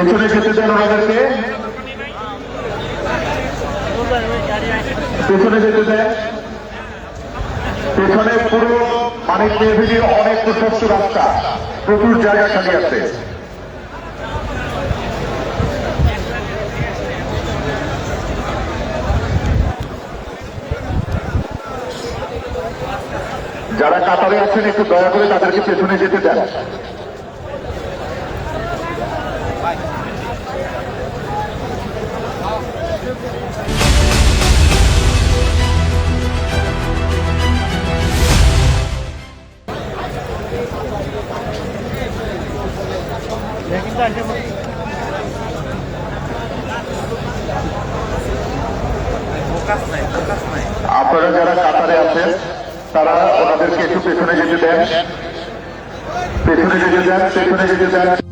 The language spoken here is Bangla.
পেছনে যেতে দেন ওনাদেরকে, পেছনে যেতে দেন। পেছনে পুরো মানিক মেহভিলির অনেক প্রশস্ত রাস্তা, প্রচুর জায়গা খালি আছে। যারা কাতারে আছেন একটু দয়া করে তাদেরকে পেছনে যেতে দেন। আপনারা যারা কাতারে আছেন তারা ওনাদেরকে একটু পেছনে যেতে দেন, পেছনে যেতে দেন, পেছনে যেতে দেন।